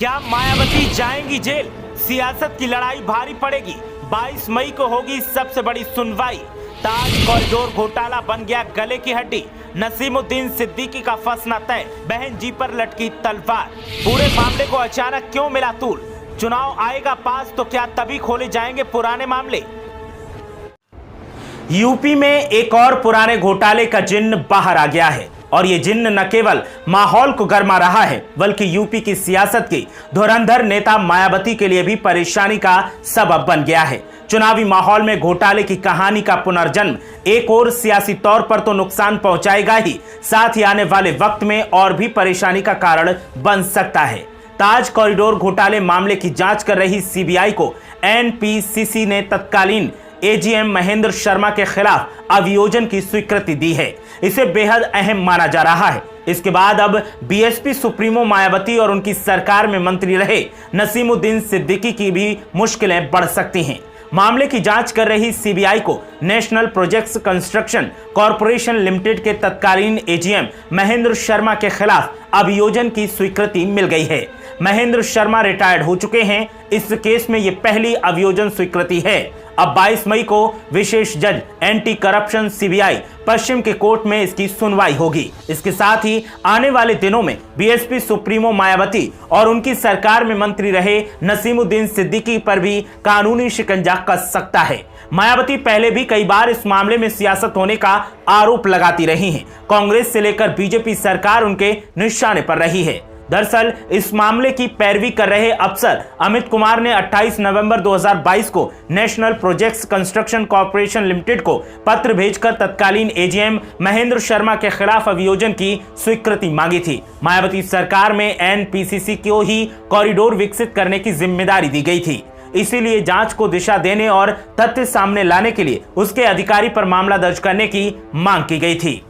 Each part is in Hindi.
क्या मायावती जाएंगी जेल? सियासत की लड़ाई भारी पड़ेगी। 22 मई को होगी सबसे बड़ी सुनवाई। ताज कॉरिडोर घोटाला बन गया गले की हड्डी। नसीमुद्दीन सिद्दीकी का फंसना तय, बहन जी पर लटकी तलवार। पूरे मामले को अचानक क्यों मिला तूल? चुनाव आएगा पास तो क्या तभी खोले जाएंगे पुराने मामले? यूपी में एक और पुराने घोटाले का जिन्न बाहर आ गया है और ये जिन्न न केवल माहौल को गरमा रहा है बल्कि यूपी की सियासत की धुरंधर नेता मायावती के लिए भी परेशानी का सबब बन गया है। चुनावी माहौल में घोटाले की कहानी का पुनर्जन्म एक और सियासी तौर पर तो नुकसान पहुंचाएगा ही, साथ ही आने वाले वक्त में और भी परेशानी का कारण बन सकता है। ताज कॉरिडोर घोटाले मामले की जांच कर रही सीबीआई को एनपीसीसी ने तत्कालीन एजीएम महेंद्र शर्मा के खिलाफ अभियोजन की स्वीकृति दी है। इसे बेहद अहम माना जा रहा है। इसके बाद अब बीएसपी सुप्रीमो मायावती और उनकी सरकार में मंत्री रहे नसीमुद्दीन सिद्दीकी की भी मुश्किलें बढ़ सकती हैं। मामले की जांच कर रही सीबीआई को national projects construction corporation limited के तत्कालीन एजीएम महेंद्र शर्मा के खिलाफ अभियोजन की स्वीकृति मिल गई है। महेंद्र शर्मा रिटायर्ड हो चुके हैं। इस केस में यह पहली अभियोजन स्वीकृति है। अब 22 मई को विशेष जज एंटी करप्शन सीबीआई पश्चिम के कोर्ट में इसकी सुनवाई होगी। इसके साथ ही आने वाले दिनों में बीएसपी सुप्रीमो मायावती और उनकी सरकार में मंत्री रहे नसीमुद्दीन सिद्दीकी पर भी कानूनी शिकंजा कस सकता है। मायावती पहले भी कई बार इस मामले में सियासत होने का आरोप लगाती रही हैं। कांग्रेस से लेकर बीजेपी सरकार उनके निशाने पर रही है। दरअसल इस मामले की पैरवी कर रहे अफसर अमित कुमार ने 28 नवंबर 2022 को national projects construction corporation limited को पत्र भेजकर तत्कालीन एजीएम महेंद्र शर्मा के खिलाफ अभियोजन की स्वीकृति मांगी थी। मायावती सरकार में एनपीसीसी को ही कॉरिडोर विकसित करने की जिम्मेदारी दी गई थी। इसीलिए जांच को दिशा देने और तथ्य सामने लाने के लिए उसके अधिकारी पर मामला दर्ज करने की मांग की गई थी।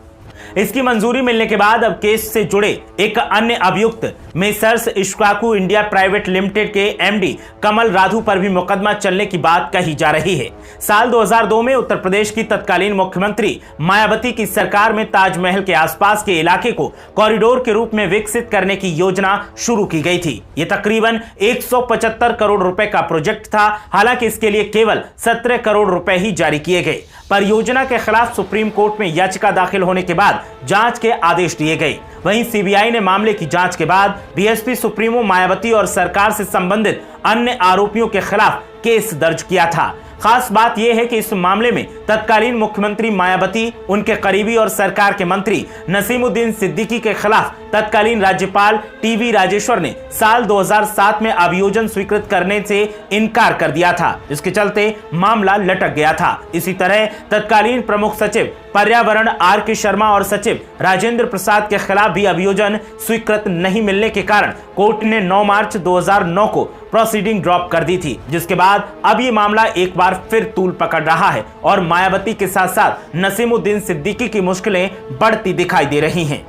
इसकी मंजूरी मिलने के बाद अब केस से जुड़े एक अन्य अभियुक्त मेसर्स इश्काकू इंडिया प्राइवेट लिमिटेड के एमडी कमल राधू पर भी मुकदमा चलने की बात कही जा रही है। साल 2002 में उत्तर प्रदेश की तत्कालीन मुख्यमंत्री मायावती की सरकार में ताजमहल के आसपास के इलाके को कॉरिडोर के रूप में विकसित करने की योजना शुरू की गई थी। ये तकरीबन 175 करोड़ रुपए का प्रोजेक्ट था। हालांकि इसके लिए केवल 17 करोड़ रुपए ही जारी किए गए। परियोजना के खिलाफ सुप्रीम कोर्ट में याचिका दाखिल होने के बाद जांच के आदेश दिए गए। वहीं सीबीआई ने मामले की जांच के बाद बीएसपी सुप्रीमो मायावती और सरकार से संबंधित अन्य आरोपियों के खिलाफ केस दर्ज किया था। खास बात यह है कि इस मामले में तत्कालीन मुख्यमंत्री मायावती, उनके करीबी और सरकार के मंत्री नसीमुद्दीन सिद्दीकी के खिलाफ तत्कालीन राज्यपाल टीवी राजेश्वर ने साल 2007 में अभियोजन स्वीकृत करने से इनकार कर दिया था। इसके चलते मामला लटक गया था। इसी तरह तत्कालीन प्रमुख सचिव पर्यावरण आर के शर्मा और सचिव राजेंद्र प्रसाद के खिलाफ भी अभियोजन स्वीकृत नहीं मिलने के कारण कोर्ट ने 9 मार्च 2009 को प्रोसीडिंग ड्रॉप कर दी थी, जिसके बाद अब ये मामला एक बार फिर तूल पकड़ रहा है और मायावती के साथ साथ नसीमुद्दीन सिद्दीकी की मुश्किलें बढ़ती दिखाई दे रही हैं।